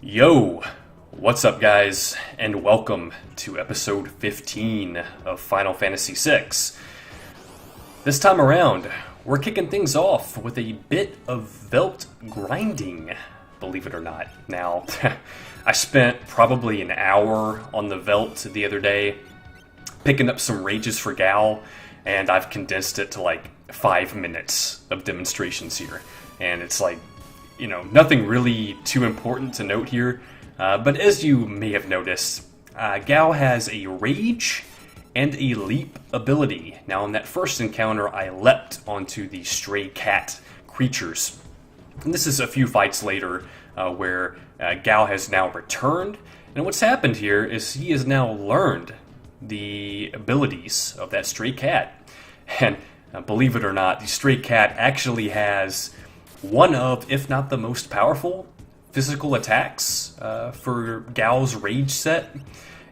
Yo, what's up guys, and welcome to episode 15 of Final Fantasy VI. This time around, we're kicking things off with a bit of Veldt grinding, believe it or not. Now, I spent probably an hour on the Veldt the other day, picking up some rages for Gal, and I've condensed it to like 5 minutes of demonstrations here. And it's like, nothing really too important to note here, but as you may have noticed, Gal has a Rage and a Leap ability. Now in that first encounter, I leapt onto the stray cat creatures. And this is a few fights later, where Gal has now returned, and what's happened here is he has now learned the abilities of that stray cat. And believe it or not, the stray cat actually has one of, if not the most powerful, physical attacks for Gal's Rage set.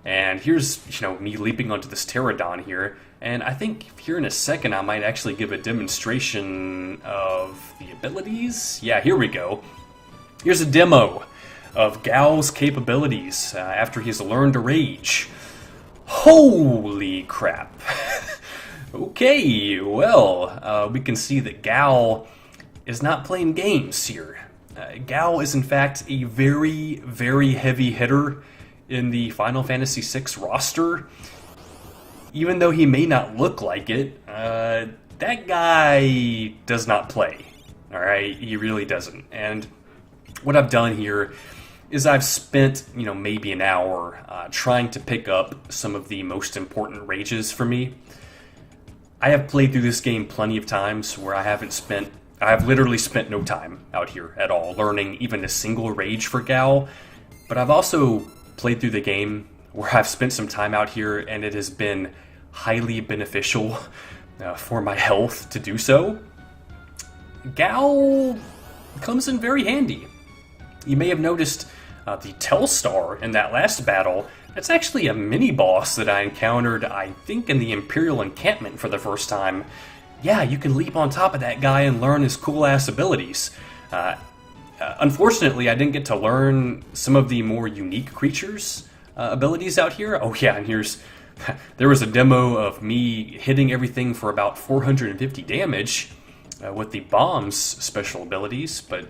And here's, me leaping onto this Pterodon here. And I think here in a second I might actually give a demonstration of the abilities. Yeah, here we go. Here's a demo of Gal's capabilities after he's learned to Rage. Holy crap. Okay, well, we can see that Gal is not playing games here. Gal is in fact a very, very heavy hitter in the Final Fantasy VI roster. Even though he may not look like it, that guy does not play. Alright, he really doesn't. And what I've done here is I've spent, maybe an hour trying to pick up some of the most important rages for me. I have played through this game plenty of times where I've literally spent no time out here at all learning even a single rage for Gal, but I've also played through the game where I've spent some time out here and it has been highly beneficial for my health to do so. Gal comes in very handy. You may have noticed the Telstar in that last battle. That's actually a mini-boss that I encountered, I think, in the Imperial Encampment for the first time. Yeah, you can leap on top of that guy and learn his cool-ass abilities. Unfortunately, I didn't get to learn some of the more unique creatures' abilities out here. Oh yeah, and there was a demo of me hitting everything for about 450 damage with the bomb's special abilities, but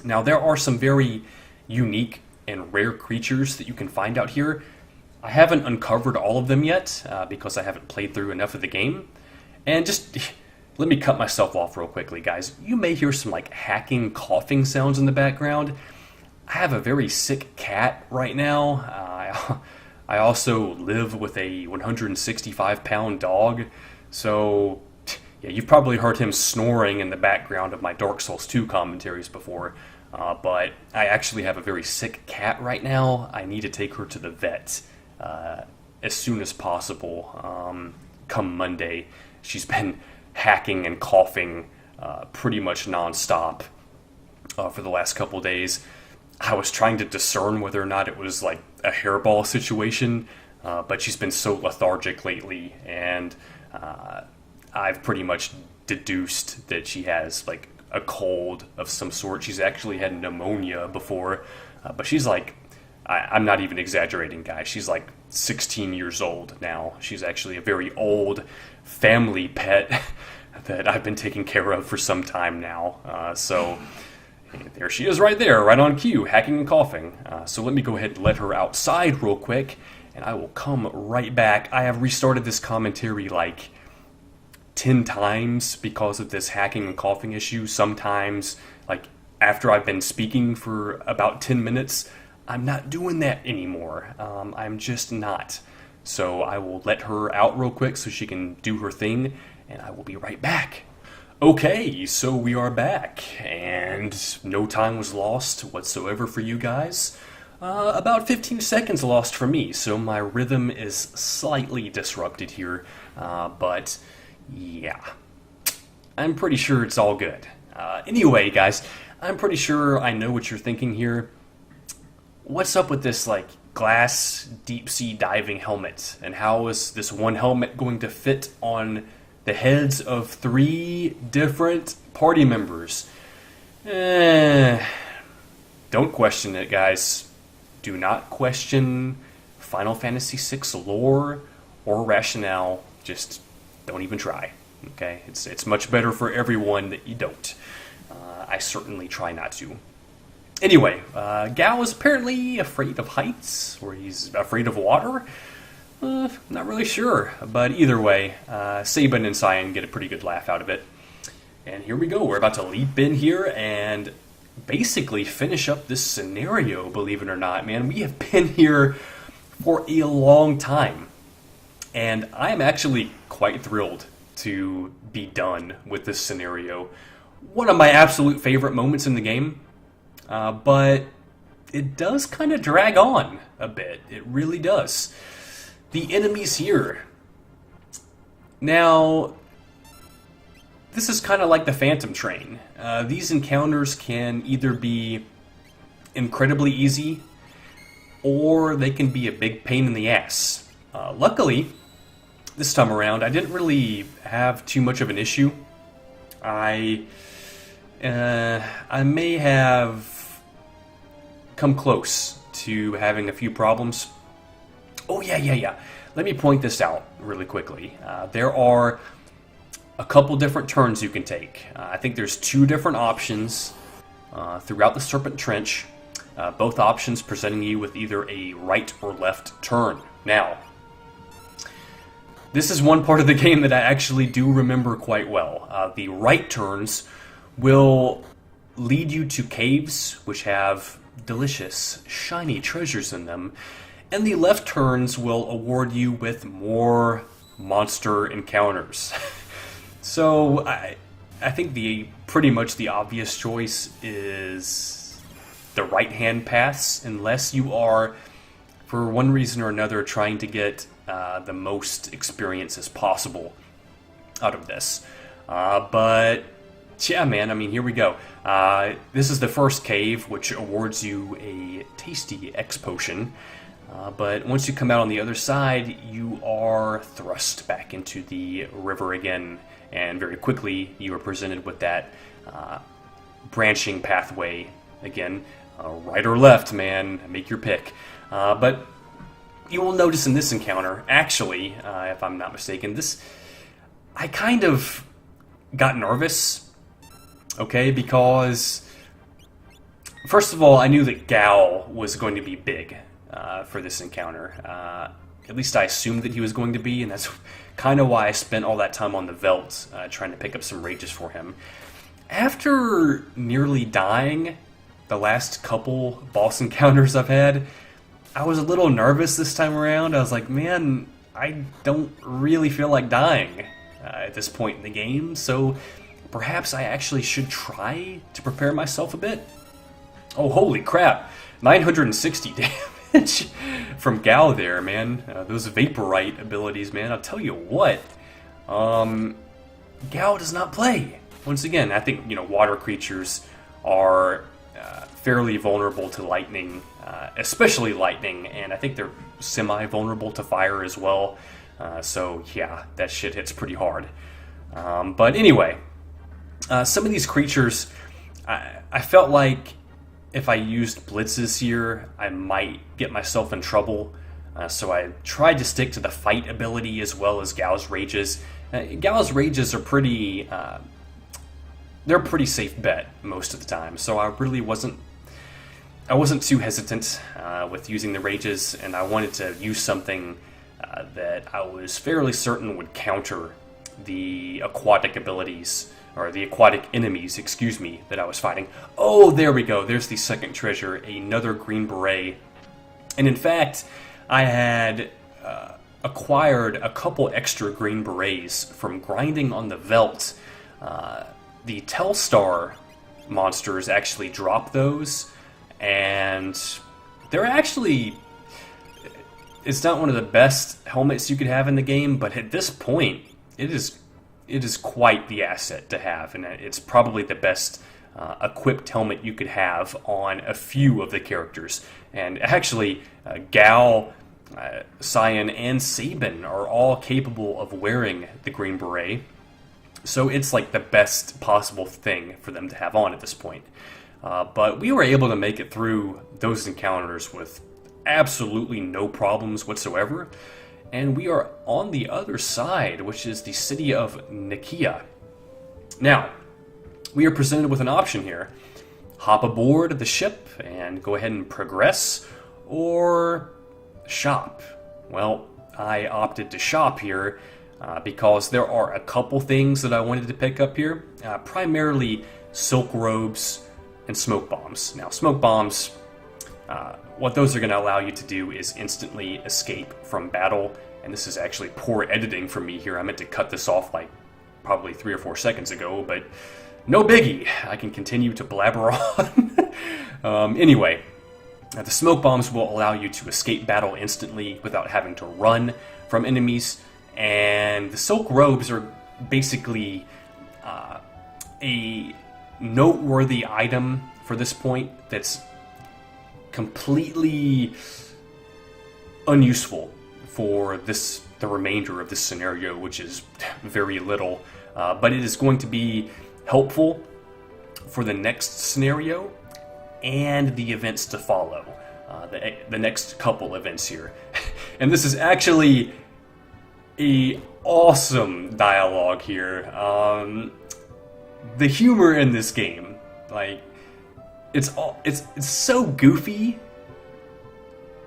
now there are some very unique and rare creatures that you can find out here. I haven't uncovered all of them yet because I haven't played through enough of the game. And just let me cut myself off real quickly, guys. You may hear some hacking, coughing sounds in the background. I have a very sick cat right now. I also live with a 165-pound dog. So, yeah, you've probably heard him snoring in the background of my Dark Souls 2 commentaries before. But I actually have a very sick cat right now. I need to take her to the vet as soon as possible, come Monday. She's been hacking and coughing pretty much non-stop for the last couple days. I was trying to discern whether or not it was like a hairball situation, but she's been so lethargic lately, and I've pretty much deduced that she has like a cold of some sort. She's actually had pneumonia before, but she's like, I'm not even exaggerating, guys. She's like 16 years old now. She's actually a very old family pet that I've been taking care of for some time now. So there she is right there, right on cue, hacking and coughing. So let me go ahead and let her outside real quick, and I will come right back. I have restarted this commentary like 10 times because of this hacking and coughing issue. Sometimes, like after I've been speaking for about 10 minutes, I'm not doing that anymore. I'm just not. So I will let her out real quick so she can do her thing, and I will be right back. Okay, so we are back, and no time was lost whatsoever for you guys. About 15 seconds lost for me, so my rhythm is slightly disrupted here, but yeah, I'm pretty sure it's all good. Anyway, guys, I'm pretty sure I know what you're thinking here. What's up with this, glass deep-sea diving helmet? And how is this one helmet going to fit on the heads of 3 different party members? Don't question it, guys. Do not question Final Fantasy VI lore or rationale. Just don't even try. Okay, it's much better for everyone that you don't. I certainly try not to. Anyway, Gao is apparently afraid of heights, or he's afraid of water. Not really sure, but either way, Sabin and Cyan get a pretty good laugh out of it. And here we go. We're about to leap in here and basically finish up this scenario, believe it or not, man. We have been here for a long time, and I am actually quite thrilled to be done with this scenario. One of my absolute favorite moments in the game, but it does kind of drag on a bit. It really does. The enemies here. Now, this is kind of like the Phantom Train. These encounters can either be incredibly easy, or they can be a big pain in the ass. Luckily, this time around, I didn't really have too much of an issue. I may have come close to having a few problems. Oh, yeah. Let me point this out really quickly. There are a couple different turns you can take. I think there's 2 different options throughout the Serpent Trench. Both options presenting you with either a right or left turn. Now, this is one part of the game that I actually do remember quite well. The right turns will lead you to caves which have delicious, shiny treasures in them, and the left turns will award you with more monster encounters. So I think pretty much the obvious choice is the right-hand paths, unless you are, for one reason or another, trying to get the most experience as possible out of this. But yeah, man, I mean, here we go. This is the first cave, which awards you a tasty X potion. But once you come out on the other side, you are thrust back into the river again. And very quickly, you are presented with that branching pathway again. Right or left, man, make your pick. But you will notice in this encounter, actually, if I'm not mistaken, I kind of got nervous, okay, because first of all, I knew that Gao was going to be big for this encounter. At least I assumed that he was going to be, and that's kind of why I spent all that time on the Veldt, trying to pick up some rages for him. After nearly dying the last couple boss encounters I've had, I was a little nervous this time around. I was like, man, I don't really feel like dying at this point in the game, so perhaps I actually should try to prepare myself a bit. Oh, holy crap. 960 damage from Gao there, man. Those Vaporite abilities, man. I'll tell you what. Gao does not play. Once again, I think, water creatures are fairly vulnerable to lightning, especially lightning, and I think they're semi-vulnerable to fire as well. So, yeah, that shit hits pretty hard. But anyway, some of these creatures, I felt like if I used blitzes here, I might get myself in trouble. So I tried to stick to the fight ability as well as Gao's rages. Gao's rages are pretty... they're a pretty safe bet most of the time, so I really wasn't too hesitant with using the rages, and I wanted to use something that I was fairly certain would counter the aquatic abilities, or the aquatic enemies, excuse me, that I was fighting. Oh, there we go. There's the second treasure, another green beret. And in fact, I had acquired a couple extra green berets from grinding on the Veldt. The Telstar monsters actually drop those, and they're actually... It's not one of the best helmets you could have in the game, but at this point, it is quite the asset to have, and it's probably the best equipped helmet you could have on a few of the characters. And actually, Gao, Cyan, and Sabin are all capable of wearing the green beret, so it's like the best possible thing for them to have on at this point. But we were able to make it through those encounters with absolutely no problems whatsoever. And we are on the other side, which is the city of Nikeah. Now, we are presented with an option here. Hop aboard the ship and go ahead and progress, or shop. Well, I opted to shop here because there are a couple things that I wanted to pick up here. Primarily silk robes and smoke bombs. Now, smoke bombs, what those are going to allow you to do is instantly escape from battle. And this is actually poor editing for me here. I meant to cut this off like probably 3 or 4 seconds ago, but no biggie. I can continue to blabber on. Anyway, the smoke bombs will allow you to escape battle instantly without having to run from enemies. And the silk robes are basically a noteworthy item for this point that's completely unuseful for the remainder of this scenario, which is very little. But it is going to be helpful for the next scenario and the events to follow. The next couple events here. And this is actually a awesome dialogue here. The humor in this game, like, it's so goofy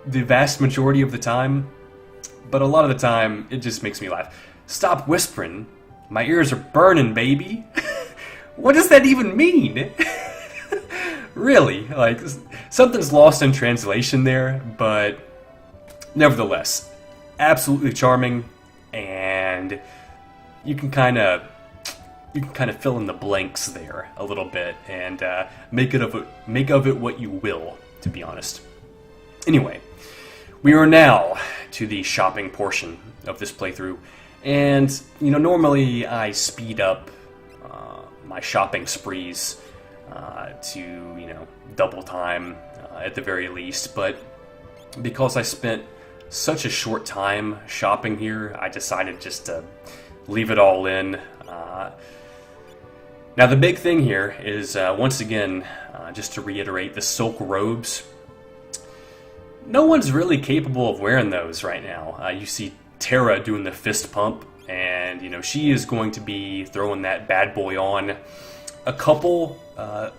the vast majority of the time, but a lot of the time it just makes me laugh. Stop whispering. My ears are burning, baby. What does that even mean? Really, like, something's lost in translation there, but nevertheless, absolutely charming, and you can kind of fill in the blanks there a little bit and make of it what you will, to be honest. Anyway, we are now to the shopping portion of this playthrough, and normally I speed up my shopping sprees to double time at the very least, but because I spent such a short time shopping here, I decided just to leave it all in. Now the big thing here is, once again, just to reiterate, the silk robes. No one's really capable of wearing those right now. You see Tara doing the fist pump, and she is going to be throwing that bad boy on a couple, I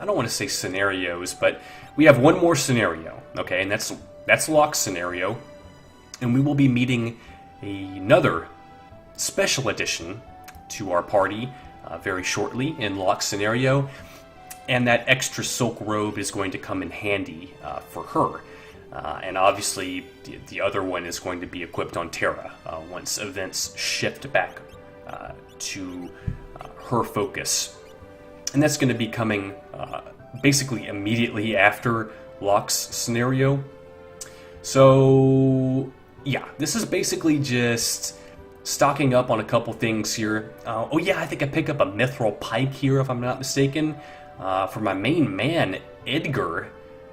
don't want to say scenarios, but we have one more scenario, okay, and that's Locke's scenario, and we will be meeting another special addition to our party very shortly in Locke's scenario, and that extra silk robe is going to come in handy for her. And obviously, the other one is going to be equipped on Tara once events shift back to her focus. And that's going to be coming basically immediately after Locke's scenario. So, yeah, this is basically just stocking up on a couple things here. Oh yeah, I think I pick up a mithril pike here, if I'm not mistaken, for my main man, Edgar,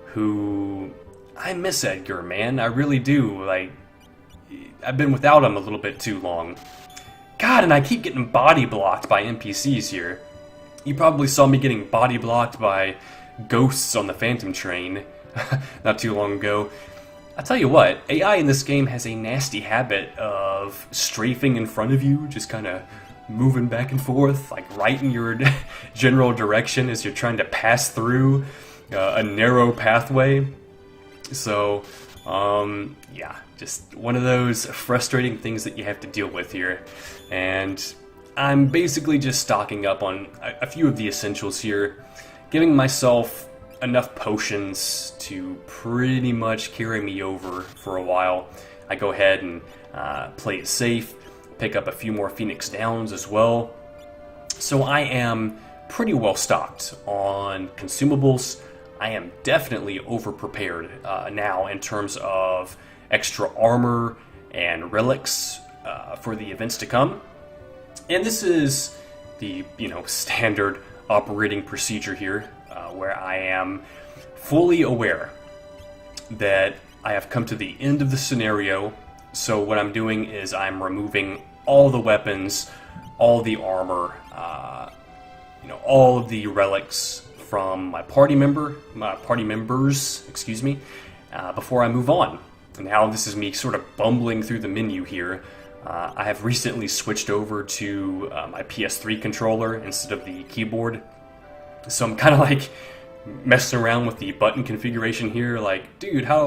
who... I miss Edgar, man. I really do. Like, I've been without him a little bit too long. God, and I keep getting body blocked by NPCs here. You probably saw me getting body blocked by ghosts on the Phantom train not too long ago. I'll tell you what, AI in this game has a nasty habit of strafing in front of you, just kind of moving back and forth, like right in your general direction as you're trying to pass through a narrow pathway. So, yeah, just one of those frustrating things that you have to deal with here. And I'm basically just stocking up on a few of the essentials here, giving myself enough potions to pretty much carry me over for a while. I go ahead and play it safe, pick up a few more Phoenix Downs as well. So I am pretty well stocked on consumables. I am definitely over-prepared now in terms of extra armor and relics for the events to come. And this is the, standard operating procedure here, where I am fully aware that I have come to the end of the scenario. So what I'm doing is I'm removing all the weapons, all the armor, all of the relics from my party members, before I move on. And now this is me sort of bumbling through the menu here. I have recently switched over to my PS3 controller instead of the keyboard. So I'm kind of like messing around with the button configuration here. Like, dude, how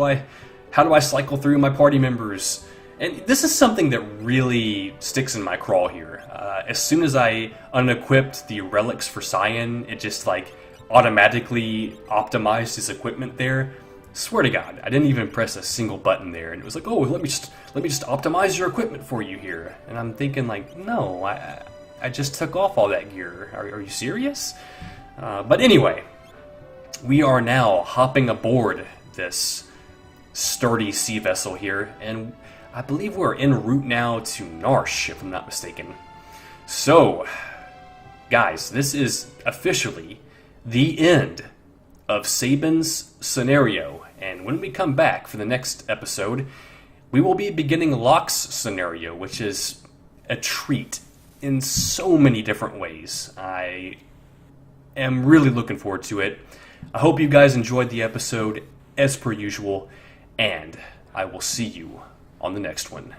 do I cycle through my party members? And this is something that really sticks in my craw here. As soon as I unequipped the relics for Cyan, it just like automatically optimized his equipment there. Swear to God, I didn't even press a single button there, and it was like, oh, let me just optimize your equipment for you here. And I'm thinking like, no, I just took off all that gear. Are you serious? But anyway, we are now hopping aboard this sturdy sea vessel here, and I believe we're en route now to Narsh, if I'm not mistaken. So, guys, this is officially the end of Sabin's scenario, and when we come back for the next episode, we will be beginning Locke's scenario, which is a treat in so many different ways. I am really looking forward to it. I hope you guys enjoyed the episode as per usual, and I will see you on the next one.